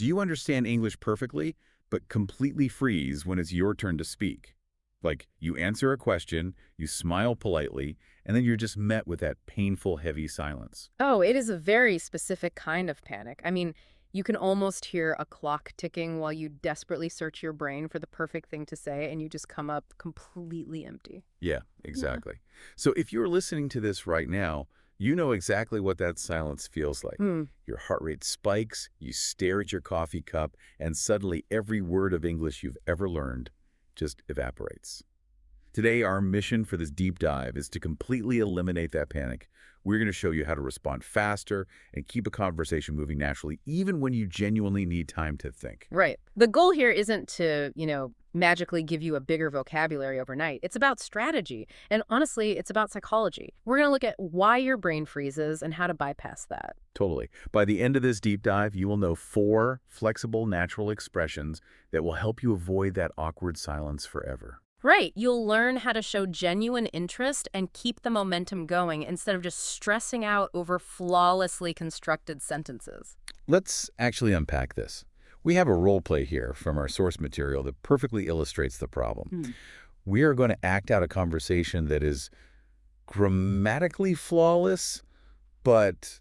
Do you understand English perfectly, but completely freeze when it's your turn to speak? Like, you answer a question, you smile politely, and then you're just met with that painful, heavy silence. Oh, it is a very specific kind of panic. I mean, you can almost hear a clock ticking while you desperately search your brain for the perfect thing to say, and you just come up completely empty. Yeah, Yeah. exactly. So if you're listening to this right now, you know exactly what that silence feels like. Hmm. Your heart rate spikes, you stare at your coffee cup, and suddenly every word of English you've ever learned just evaporates. Today, our mission for this deep dive is to completely eliminate that panic. We're going to show you how to respond faster and keep a conversation moving naturally, even when you genuinely need time to think. Right. The goal here isn't to, magically give you a bigger vocabulary overnight. It's about strategy. And honestly, it's about psychology. We're going to look at why your brain freezes and how to bypass that. Totally. By the end of this deep dive, you will know 4 flexible, natural expressions that will help you avoid that awkward silence forever. Right. You'll learn how to show genuine interest and keep the momentum going instead of just stressing out over flawlessly constructed sentences. Let's actually unpack this. We have a role play here from our source material that perfectly illustrates the problem. Hmm. We are going to act out a conversation that is grammatically flawless, but,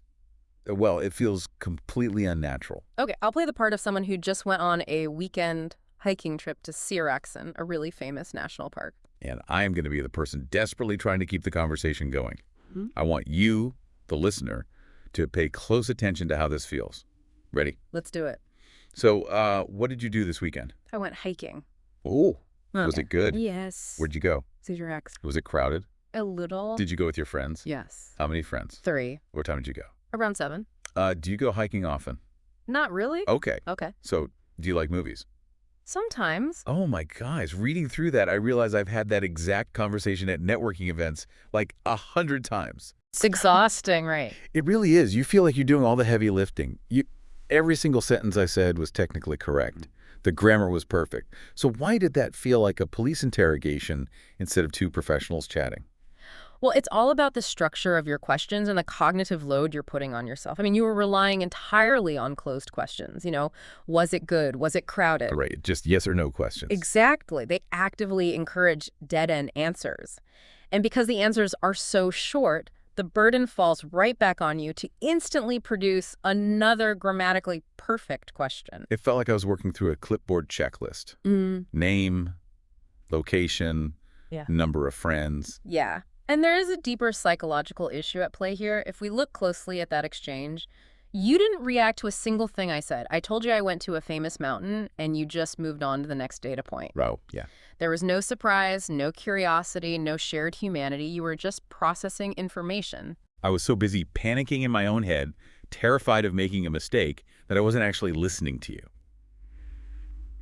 well, it feels completely unnatural. Okay, I'll play the part of someone who just went on a weekend hiking trip to Siraxen, a really famous national park. And I am going to be the person desperately trying to keep the conversation going. Hmm. I want you, the listener, to pay close attention to how this feels. Ready? Let's do it. So, what did you do this weekend? I went hiking. Oh, was Okay. it good? Yes. Where'd you go? Sirax. Was it crowded? A little. Did you go with your friends? Yes. How many friends? 3. What time did you go? Around 7. Do you go hiking often? Not really. Okay. Okay. So, do you like movies? Sometimes. Oh my guys, reading through that, I realize I've had that exact conversation at networking events like 100 times. It's exhausting, right? It really is. You feel like you're doing all the heavy lifting. Every single sentence I said was technically correct. The grammar was perfect. So why did that feel like a police interrogation instead of 2 professionals chatting? Well, it's all about the structure of your questions and the cognitive load you're putting on yourself. I mean, you were relying entirely on closed questions. Was it good? Was it crowded? Right, just yes or no questions. Exactly. They actively encourage dead-end answers. And because the answers are so short, the burden falls right back on you to instantly produce another grammatically perfect question. It felt like I was working through a clipboard checklist. Name, location, Yeah. number of friends. Yeah. And there is a deeper psychological issue at play here. If we look closely at that exchange, you didn't react to a single thing I said. I told you I went to a famous mountain, and you just moved on to the next data point. Oh, yeah. There was no surprise, no curiosity, no shared humanity. You were just processing information. I was so busy panicking in my own head, terrified of making a mistake, that I wasn't actually listening to you.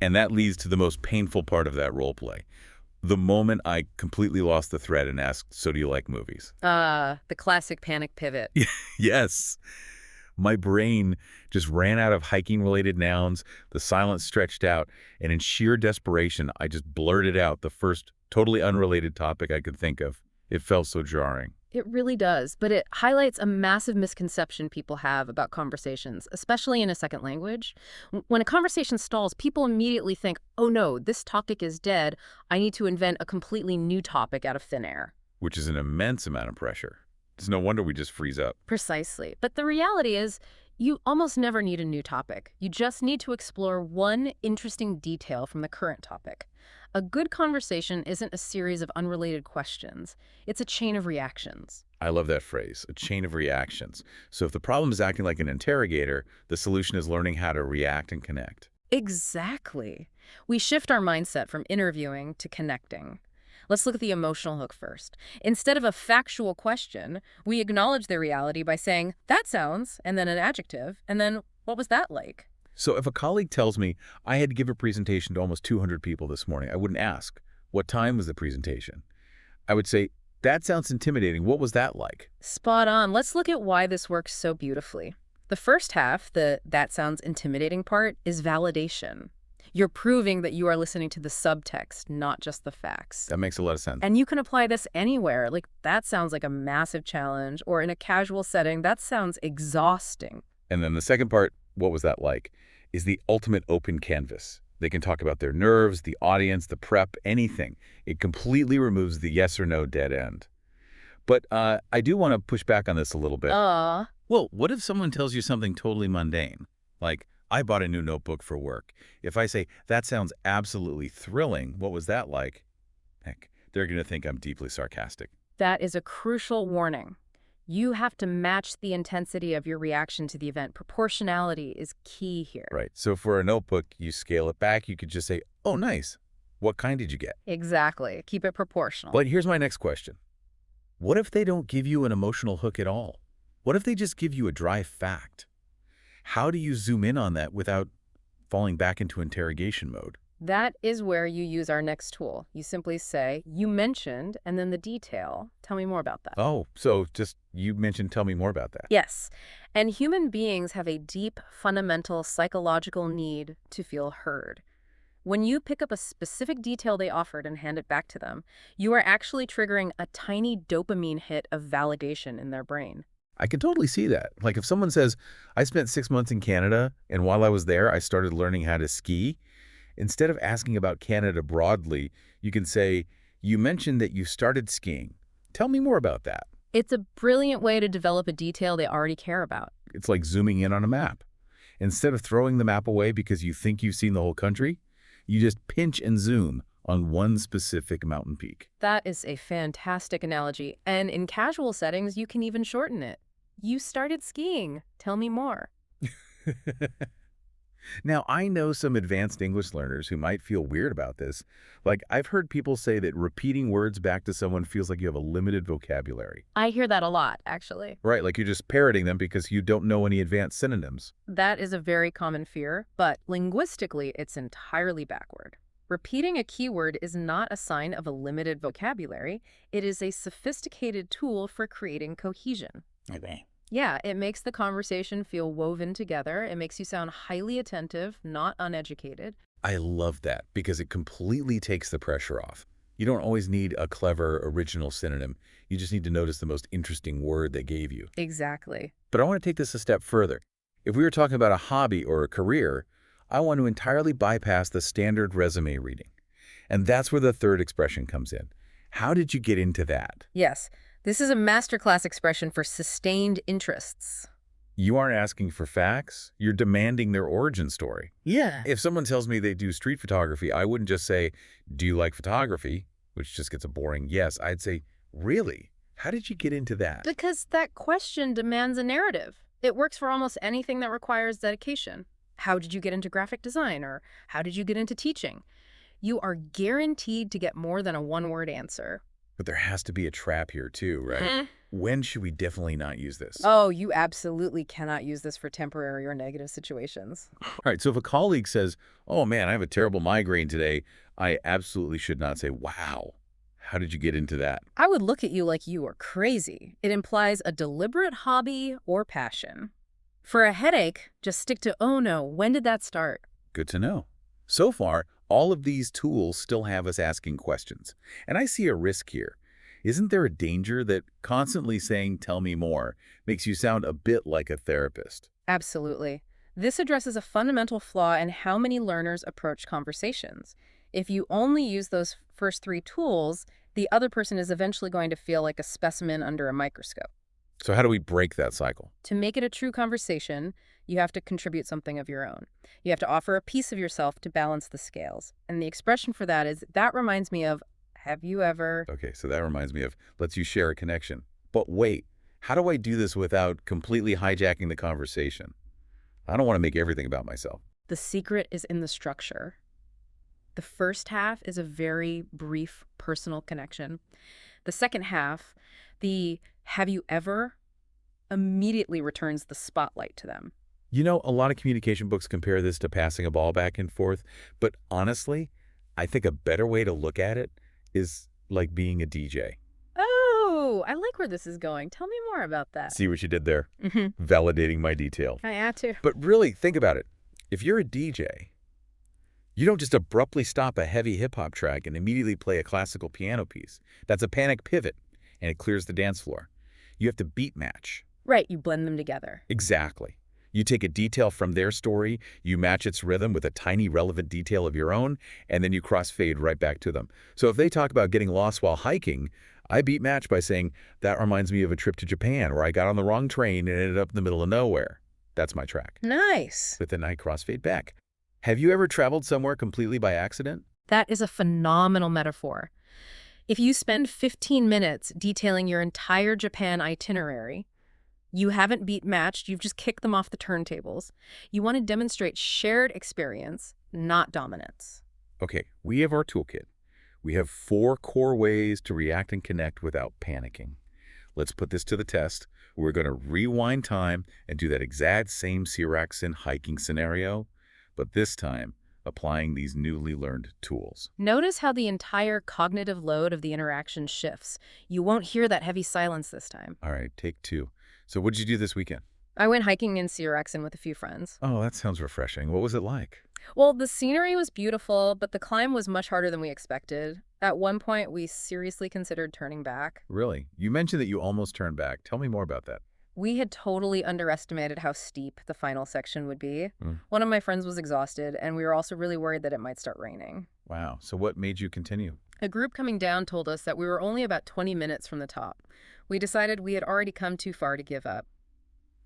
And that leads to the most painful part of that role play. The moment I completely lost the thread and asked, so do you like movies? The classic panic pivot. Yes. My brain just ran out of hiking-related nouns, the silence stretched out, and in sheer desperation, I just blurted out the first totally unrelated topic I could think of. It felt so jarring. It really does, but it highlights a massive misconception people have about conversations, especially in a second language. When a conversation stalls, people immediately think, oh no, this topic is dead. I need to invent a completely new topic out of thin air. Which is an immense amount of pressure. It's no wonder we just freeze up. Precisely. But the reality is, you almost never need a new topic. You just need to explore one interesting detail from the current topic. A good conversation isn't a series of unrelated questions. It's a chain of reactions. I love that phrase, a chain of reactions. So if the problem is acting like an interrogator, the solution is learning how to react and connect. Exactly. We shift our mindset from interviewing to connecting. Let's look at the emotional hook first. Instead of a factual question, we acknowledge the reality by saying, that sounds, and then an adjective, and then, what was that like? So if a colleague tells me I had to give a presentation to almost 200 people this morning, I wouldn't ask, what time was the presentation? I would say, that sounds intimidating. What was that like? Spot on. Let's look at why this works so beautifully. The first half, the that sounds intimidating part, is validation. You're proving that you are listening to the subtext, not just the facts. That makes a lot of sense. And you can apply this anywhere. Like, that sounds like a massive challenge, or in a casual setting, that sounds exhausting. And then the second part, what was that like? is the ultimate open canvas. They can talk about their nerves, the audience, the prep, anything. It completely removes the yes or no dead end. But I do want to push back on this a little bit. Well, what if someone tells you something totally mundane? Like, I bought a new notebook for work. If I say, that sounds absolutely thrilling, what was that like? Heck, they're going to think I'm deeply sarcastic. That is a crucial warning. You have to match the intensity of your reaction to the event. Proportionality is key here. Right. So for a notebook, you scale it back. You could just say, oh, nice. What kind did you get? Exactly. Keep it proportional. But here's my next question. What if they don't give you an emotional hook at all? What if they just give you a dry fact? How do you zoom in on that without falling back into interrogation mode? That is where you use our next tool. You simply say, you mentioned, and then the detail. Tell me more about that. Oh, so just you mentioned, tell me more about that. Yes. And human beings have a deep, fundamental psychological need to feel heard. When you pick up a specific detail they offered and hand it back to them, you are actually triggering a tiny dopamine hit of validation in their brain. I can totally see that. Like if someone says, I spent 6 months in Canada, and while I was there, I started learning how to ski. Instead of asking about Canada broadly, you can say, you mentioned that you started skiing. Tell me more about that. It's a brilliant way to develop a detail they already care about. It's like zooming in on a map. Instead of throwing the map away because you think you've seen the whole country, you just pinch and zoom on one specific mountain peak. That is a fantastic analogy. And in casual settings, you can even shorten it. You started skiing. Tell me more. Now, I know some advanced English learners who might feel weird about this. Like, I've heard people say that repeating words back to someone feels like you have a limited vocabulary. I hear that a lot, actually. Right, like you're just parroting them because you don't know any advanced synonyms. That is a very common fear, but linguistically, it's entirely backward. Repeating a keyword is not a sign of a limited vocabulary. It is a sophisticated tool for creating cohesion. Okay. Yeah, it makes the conversation feel woven together. It makes you sound highly attentive, not uneducated. I love that because it completely takes the pressure off. You don't always need a clever, original synonym. You just need to notice the most interesting word they gave you. Exactly. But I want to take this a step further. If we were talking about a hobby or a career, I want to entirely bypass the standard resume reading. And that's where the third expression comes in. How did you get into that? Yes, this is a masterclass expression for sustained interests. You aren't asking for facts. You're demanding their origin story. Yeah. If someone tells me they do street photography, I wouldn't just say, do you like photography? Which just gets a boring yes. I'd say, really? How did you get into that? Because that question demands a narrative. It works for almost anything that requires dedication. How did you get into graphic design? Or how did you get into teaching? You are guaranteed to get more than a one-word answer. But there has to be a trap here too, right? When should we definitely not use this? Oh, you absolutely cannot use this for temporary or negative situations. All right, so if a colleague says, oh man, I have a terrible migraine today, I absolutely should not say, wow, how did you get into that? I would look at you like you are crazy. It implies a deliberate hobby or passion. For a headache, just stick to, oh no, when did that start? Good to know. So far, all of these tools still have us asking questions. And I see a risk here. Isn't there a danger that constantly saying, tell me more, makes you sound a bit like a therapist? Absolutely. This addresses a fundamental flaw in how many learners approach conversations. If you only use those first three tools, the other person is eventually going to feel like a specimen under a microscope. So how do we break that cycle? To make it a true conversation, you have to contribute something of your own. You have to offer a piece of yourself to balance the scales. And the expression for that is, that reminds me of, have you ever... Okay, so that reminds me of, let's you share a connection. But wait, how do I do this without completely hijacking the conversation? I don't want to make everything about myself. The secret is in the structure. The first half is a very brief personal connection. The second half, the have you ever, immediately returns the spotlight to them. You know, a lot of communication books compare this to passing a ball back and forth, but honestly, I think a better way to look at it is like being a DJ. Oh, I like where this is going. Tell me more about that. See what you did there? Mm-hmm. Validating my detail. I had to. But really, think about it. If you're a DJ, you don't just abruptly stop a heavy hip-hop track and immediately play a classical piano piece. That's a panic pivot, and it clears the dance floor. You have to beat match. Right, you blend them together. Exactly. You take a detail from their story, you match its rhythm with a tiny relevant detail of your own, and then you crossfade right back to them. So if they talk about getting lost while hiking, I beat match by saying, that reminds me of a trip to Japan where I got on the wrong train and ended up in the middle of nowhere. That's my track. Nice. But then I crossfade back. Have you ever traveled somewhere completely by accident? That is a phenomenal metaphor. If you spend 15 minutes detailing your entire Japan itinerary, you haven't beat matched, you've just kicked them off the turntables. You want to demonstrate shared experience, not dominance. Okay, we have our toolkit. We have 4 core ways to react and connect without panicking. Let's put this to the test. We're going to rewind time and do that exact same Siraxin hiking scenario, but this time applying these newly learned tools. Notice how the entire cognitive load of the interaction shifts. You won't hear that heavy silence this time. All right, take 2. So what did you do this weekend? I went hiking in Siraxin with a few friends. Oh, that sounds refreshing. What was it like? Well, the scenery was beautiful, but the climb was much harder than we expected. At one point, we seriously considered turning back. Really? You mentioned that you almost turned back. Tell me more about that. We had totally underestimated how steep the final section would be. Mm. One of my friends was exhausted, and we were also really worried that it might start raining. Wow. So what made you continue? A group coming down told us that we were only about 20 minutes from the top. We decided we had already come too far to give up.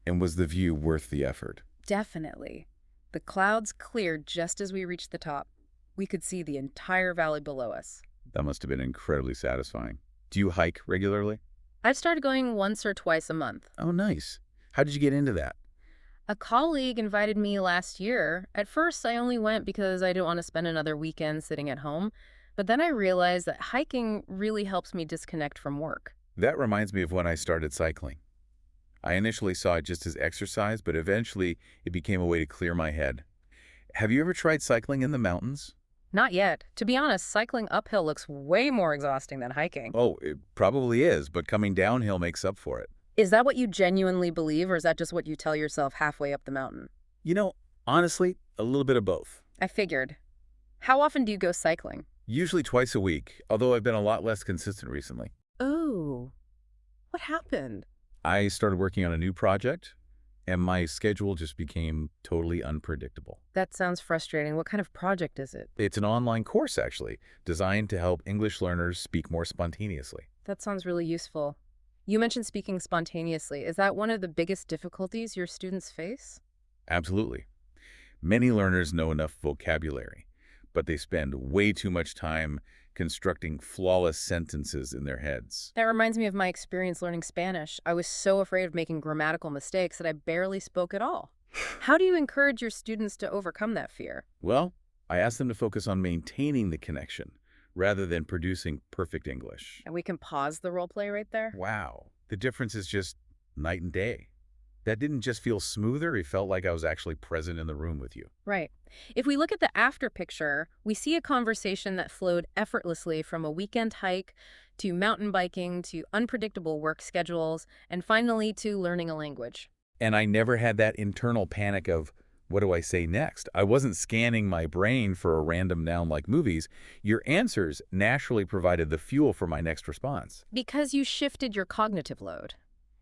And was the view worth the effort? Definitely. The clouds cleared just as we reached the top. We could see the entire valley below us. That must have been incredibly satisfying. Do you hike regularly? I've started going once or twice a month. Oh, nice. How did you get into that? A colleague invited me last year. At first, I only went because I didn't want to spend another weekend sitting at home. But then I realized that hiking really helps me disconnect from work. That reminds me of when I started cycling. I initially saw it just as exercise, but eventually it became a way to clear my head. Have you ever tried cycling in the mountains? Not yet. To be honest, cycling uphill looks way more exhausting than hiking. Oh, it probably is, but coming downhill makes up for it. Is that what you genuinely believe, or is that just what you tell yourself halfway up the mountain? You know, honestly, a little bit of both. I figured. How often do you go cycling? Usually twice a week, although I've been a lot less consistent recently. Oh, what happened? I started working on a new project, and my schedule just became totally unpredictable. That sounds frustrating. What kind of project is it? It's an online course, actually, designed to help English learners speak more spontaneously. That sounds really useful. You mentioned speaking spontaneously. Is that one of the biggest difficulties your students face? Absolutely. Many learners know enough vocabulary, but they spend way too much time constructing flawless sentences in their heads. That reminds me of my experience learning Spanish. I was so afraid of making grammatical mistakes that I barely spoke at all. How do you encourage your students to overcome that fear? Well, I asked them to focus on maintaining the connection rather than producing perfect English. And we can pause the role play right there? Wow. The difference is just night and day. That didn't just feel smoother, it felt like I was actually present in the room with you. Right. If we look at the after picture, we see a conversation that flowed effortlessly from a weekend hike to mountain biking to unpredictable work schedules and finally to learning a language. And I never had that internal panic of, what do I say next? I wasn't scanning my brain for a random noun like movies. Your answers naturally provided the fuel for my next response. Because you shifted your cognitive load.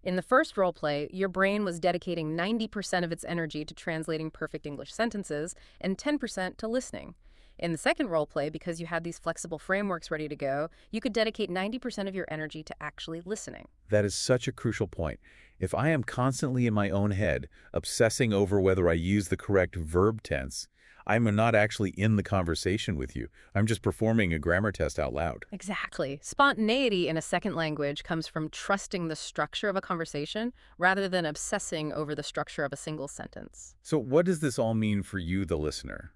In the first role play, your brain was dedicating 90% of its energy to translating perfect English sentences and 10% to listening. In the second role play, because you had these flexible frameworks ready to go, you could dedicate 90% of your energy to actually listening. That is such a crucial point. If I am constantly in my own head, obsessing over whether I use the correct verb tense, I'm not actually in the conversation with you. I'm just performing a grammar test out loud. Exactly. Spontaneity in a second language comes from trusting the structure of a conversation rather than obsessing over the structure of a single sentence. So what does this all mean for you, the listener?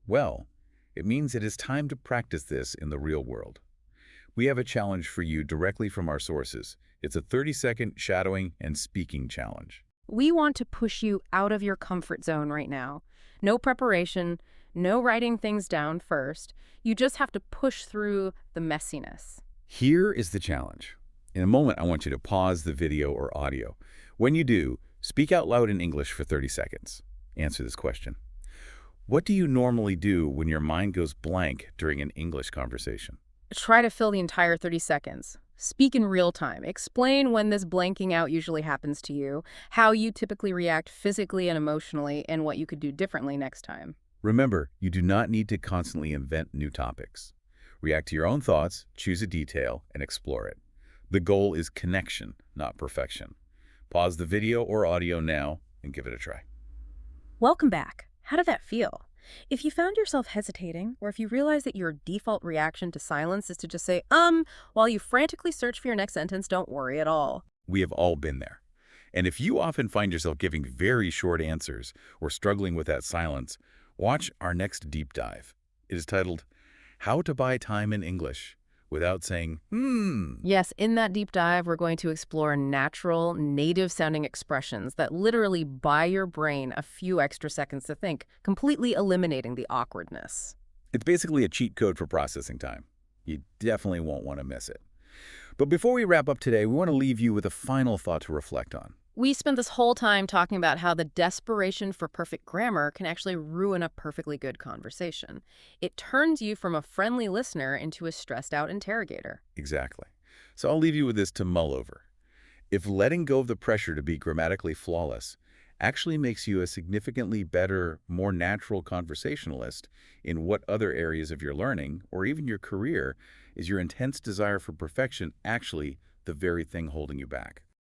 Well, it means it is time to practice this in the real world. We have a challenge for you directly from our sources. It's a 30-second shadowing and speaking challenge. We want to push you out of your comfort zone right now. No preparation, no writing things down first. You just have to push through the messiness. Here is the challenge. In a moment, I want you to pause the video or audio. When you do, speak out loud in English for 30 seconds. Answer this question. What do you normally do when your mind goes blank during an English conversation? Try to fill the entire 30 seconds. Speak in real time. Explain when this blanking out usually happens to you, how you typically react physically and emotionally, and what you could do differently next time. Remember, you do not need to constantly invent new topics. React to your own thoughts, choose a detail, and explore it. The goal is connection, not perfection. Pause the video or audio now and give it a try. Welcome back. How did that feel? If you found yourself hesitating, or if you realize that your default reaction to silence is to just say, while you frantically search for your next sentence, don't worry at all. We have all been there. And if you often find yourself giving very short answers or struggling with that silence, watch our next deep dive. It is titled, How to Buy Time in English Without Saying, Yes, in that deep dive, we're going to explore natural, native-sounding expressions that literally buy your brain a few extra seconds to think, completely eliminating the awkwardness. It's basically a cheat code for processing time. You definitely won't want to miss it. But before we wrap up today, we want to leave you with a final thought to reflect on. We spent this whole time talking about how the desperation for perfect grammar can actually ruin a perfectly good conversation. It turns you from a friendly listener into a stressed-out interrogator. Exactly. So I'll leave you with this to mull over. If letting go of the pressure to be grammatically flawless actually makes you a significantly better, more natural conversationalist in what other areas of your learning, or even your career, is your intense desire for perfection actually the very thing holding you back?